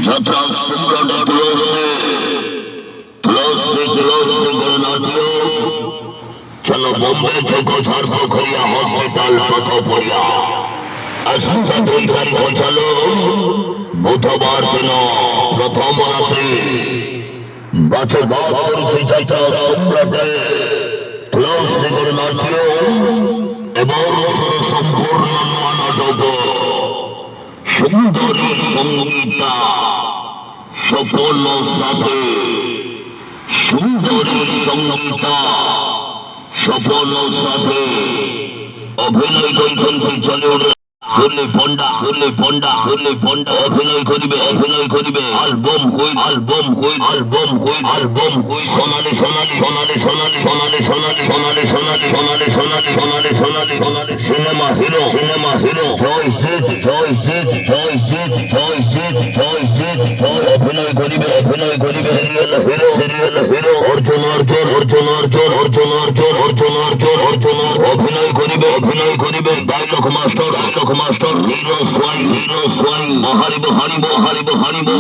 যাত্রা সম্রাট তুলসী করে নাচিও চলো বোম্বে থেকে ঝাড়খড়িয়া হসপিটাল পথপরিয়া আশঙ্কা 2 তারিখ চলো বুধবার দিন প্রথম রাত্রি বাছে পরিচিত সম্রাটে তুলসী করে নাচিও এবং সম্পূর্ণ নাটক সুন্দরী সঙ্গীতা সফল সাথে সুন্দরী সঙ্গীতা সফল সাথে অভিনয় করছেন চলে হলে পন্ডা অভিনয় করিবে অ্যালবাম কই সোনালি সিনেমা হিরো অভিনয় করিবে সিরিয়াল হিরো অর্জুন অভিনয় করিবে ডায়লগ মাস্টার হিরো সোয়াই হারিব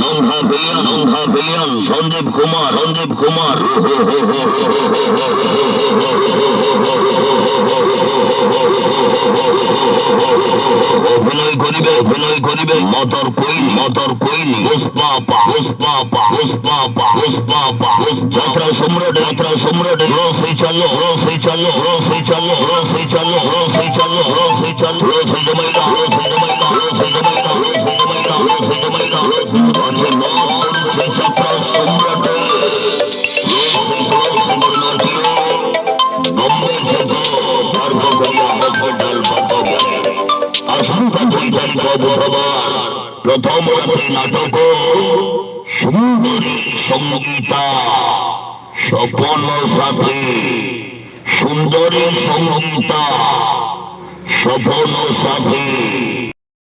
নংহা পেলিয়ান সঞ্জীব কুমার অভিনয় করিবে মটর কুইন পুষ্পা যাত্রা সম্রাট রসই চালো আশঙ্কা 2 তারিখ বুধবার প্রথম রাত্রি নাটক সুন্দরী সঙ্গীতা সফল সাথে সুন্দরী সঙ্গীতা সফল সাথে